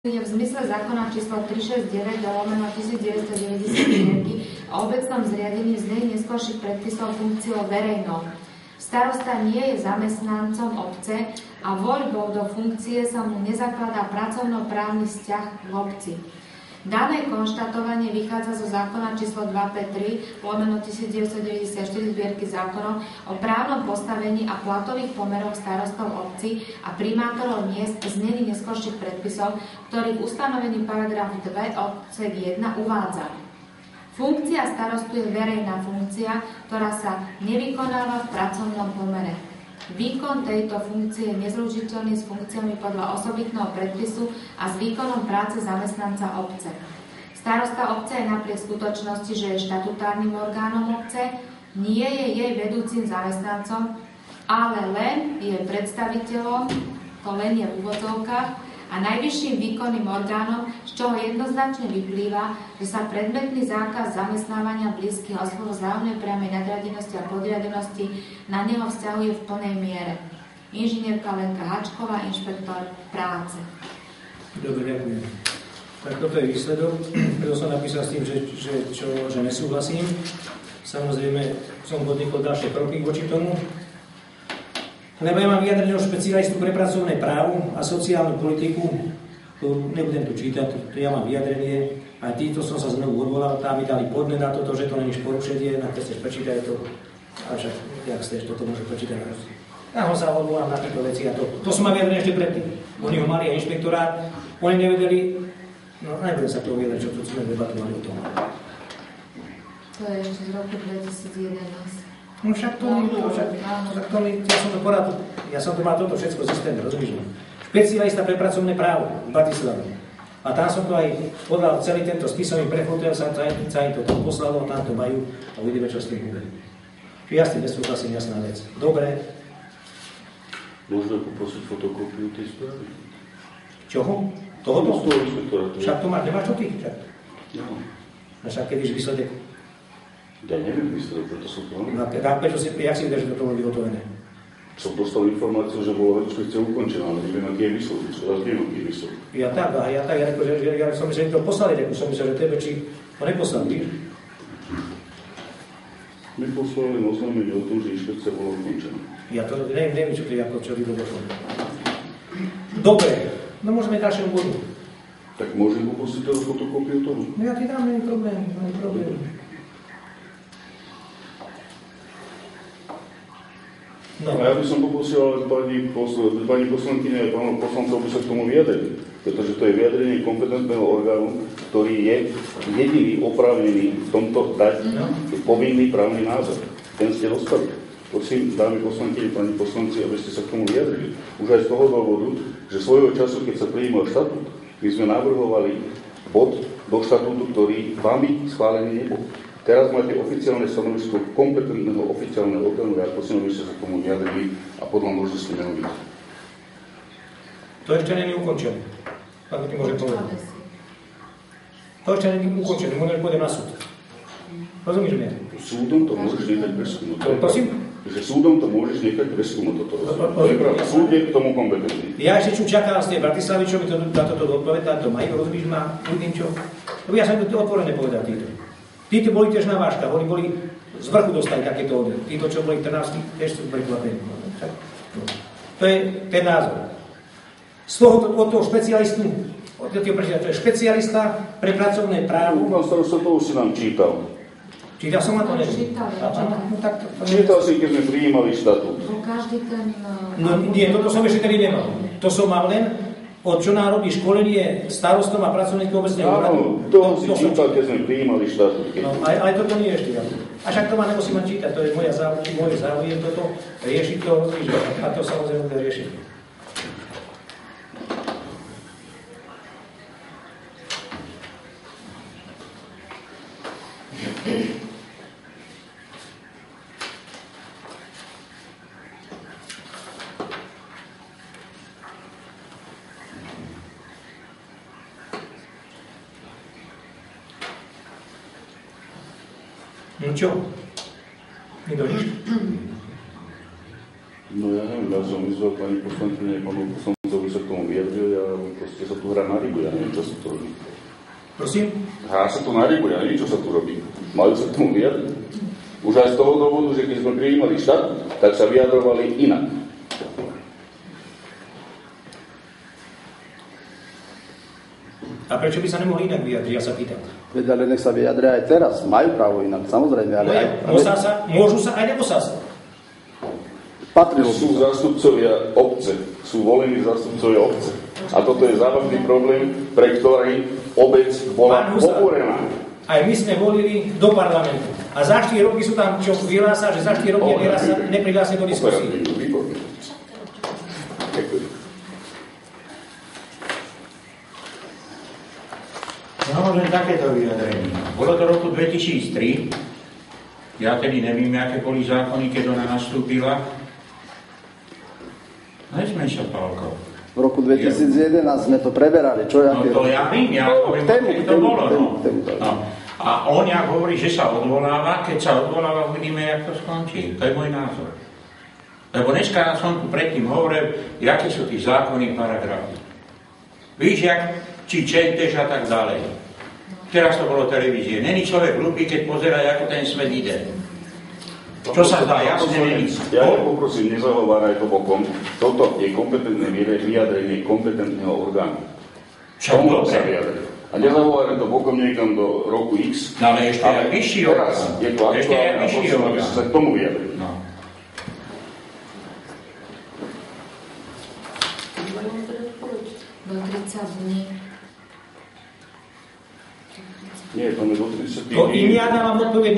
Je v zmysle zákona číslo 369/1994 o obecnom zriadení znení neskorších predpisov funkciou verejnou. Starosta nie je zamestnancom obce a voľbou do funkcie sa mu nezakladá pracovnoprávny vzťah v obci. Dané konštatovanie vychádza zo zákona číslo 253/1994 zbierky zákonov o právnom postavení a platových pomeroch starostov obcí a primátorov miest znení neskorších predpisov, ktorý v ustanovení paragraf 2 odsek 1 uvádza. Funkcia starostu je verejná funkcia, ktorá sa nevykonáva v pracovnom pomere. Výkon tejto funkcie je nezlučiteľný s funkciami podľa osobitného predpisu a s výkonom práce zamestnanca obce. Starosta obce je napriek skutočnosti, že je štatutárnym orgánom obce, nie je jej vedúcim zamestnancom, ale len je predstaviteľom, to len je v úvodzovkách, a najvyšším výkonným orgánom, z čoho jednoznačne vyplýva, že sa predmetný zákaz zamestnávania blízkych osôb vzájomnej priamej nadradenosti a podriadenosti na neho vzťahuje v plnej miere. Inžinierka Lenka Hačková, inšpektor práce. Dobre, ďakujem. Tak toto je výsledok. Preto som napísal s tým, že nesúhlasím. Samozrejme, som podnikol ďalšie kroky voči tomu. Lebo ja mám vyjadreného špecialistu pre pracovné právo a sociálnu politiku, nebudem tu čítať, to ja mám vyjadrenie, a týmto som sa znovu odvolal, tam mi dali podnet na toto, že to není porušenie, na keď chceš prečítať to, a však, jak chceš, toto môže prečítať. Ja ho sa odvolám na tieto veci a to som mal vyjadrené ešte predtým. Oni ho mali a inšpektorát, oni nevedeli, no nebudem sa to vyjadrať, čo tu sme debatovali o tom. To je ešte z roku 2011. No však to ja som to mal toto všetko systémne, rozumieš? Špecialista pre pracovné právo v Bratislave. A tam som to aj podal celý tento spis, som im prefotil, sa im to tam poslalo, tam to majú a uvidíme, čo s tým bude. Čiže ja s tým nesúhlasím, jasná vec. Dobre. Môžeme poprosiť fotokopiu tej správy? Čoho? Tohoto? Však to máš, nemáš to ty? No. A však kedyže výsledek? Ja neviem výsledok, preto som to neviem. A prečo si, jak si vieš, že to bolo vyhotovené? Som dostal informáciu, že bola inšpekcia ukončená, ale neviem, aký je výsledok. Čo viem, aký je výsledok. Ja som myslel, že to poslali, som myslel, že tebe, či to neposlali, víš? My poslali oznámenie o tom, že inšpekcia bola ukončená. Ja to neviem, čo to je, čo by to došlo. Dobre, no môžeme ďalšiemu bodu. Tak môžem poprosiť teda fotokópiu toho? No ja ti dám, nie je problém. No. A ja by som poprosil pani poslankyne a pánov poslancov, aby sa k tomu vyjadrili. Pretože to je vyjadrenie kompetentného orgánu, ktorý je jediný oprávnený v tomto dať povinný právny názor. Ten ste dostali. Prosím, dámy poslankyne, pani poslanci, aby ste sa k tomu vyjadrili. Už aj z toho dôvodu, že svojho času, keď sa prijímal štatút, my sme navrhovali bod do štatútu, ktorý vami schválený nebol. Teraz máte oficiálne stanovisko kompetentného oficiálneho orgánu, ja prosím, aby ste sa k tomu vyjadrili a podľa možnosti nerobiť. To ešte nie je ukončené. Ako ti môžem povedať? To ešte nie je ukončené, môžeš pôjde na súd. Rozumíš mi? Súdom to môžeš nechať preskúmať. Prosím? Že súdom to môžeš nechať preskúmať toto. To je pravda. Súd je k tomu kompetentný. Ja ešte čakám z tej Bratislavy, čo mi to na toto odpovedať, to majú, rozumíš ma? Uvidím čo? Lebo ja som to otvorené povedal týto. Títo boli tiež na váškach, oni boli z vrchu dostali takéto odredy. Títo, čo boli 13, tiež sú prekvapení. To je ten názor. Od toho špecialistu, to je špecialista pre pracovné právo. Pán starosta, to už si nám čítal. Čítal som na to nečítal. Čítal si, keď sme prijímali štatút. No nie, toto som ešte tedy nemal. To som mal len od čo národí školenie starostom a pracovníkom obecného úradu. Áno, to si čítal, keď sme prijímali štatút. No, ale toto nie je ešte. A však to ma nemusím čítať, to je moje záujem toto, riešiť to, a to samozrejme bude riešiť. No čo? Nikto nič? No ja neviem, ja som vyzval pani poslankyne, pánov poslancov. by sa k tomu vyjadrili a proste sa tu hrá na rybu, ja neviem, čo sa tu robí. Prosím? Hrá sa tu na rybu, ja neviem, čo sa tu robí. Majú sa k tomu vyjadriť. Už aj z toho dôvodu, že keď sme prijímali štát, tak sa vyjadrovali inak. A prečo by sa nemohli inak vyjadriť, ja sa pýtam? Veď ale nech sa vyjadria aj teraz. Majú právo inak, samozrejme. Ale môžu sa aj nemusá sa. Patrilo sú zástupcovia obce, sú volení zástupcovia obce. A toto je závažný problém, pre ktorý obec bola pobúrená. Aj my sme volili do parlamentu. A za 4 roky sú tam, čo vyhlása, že za 4 roky neprihlásia do diskusie. Výborné. Ďakujem. Ja môžem takéto vyjadrenie. Bolo to roku 2003. Ja tedy nevím, aké boli zákony, keď ona nastúpila. Nesmej sa, Pálko. V roku 2011 sme to preberali. Čo ja to ja vím, ja poviem, keď to bolo. A on jak hovorí, že sa odvoláva, keď sa odvoláva, uvidíme, jak to skončí. To je môj názor. Lebo dneska som tu predtým hovoril, aké sú tí zákony, paragrafy. Víš, jak či čenteš a tak ďalej. Teraz to bolo televízie. Není človek hlupý, keď pozerá, ako ten svet ide. Čo sa zdá, jasne není. Ja poprosím, nezahováraj to bokom. Toto je kompetentné vyjadrenie kompetentného orgánu. Čo dobre. A nezahováraj to bokom niekam do roku X. No ale ešte aj vyšší orgán. Je to aktuálne a prosím, aby sa k tomu vyjadrili. No. Do 30 dní. Nie, to je do 30 dní. To im ja dávam odpoveď,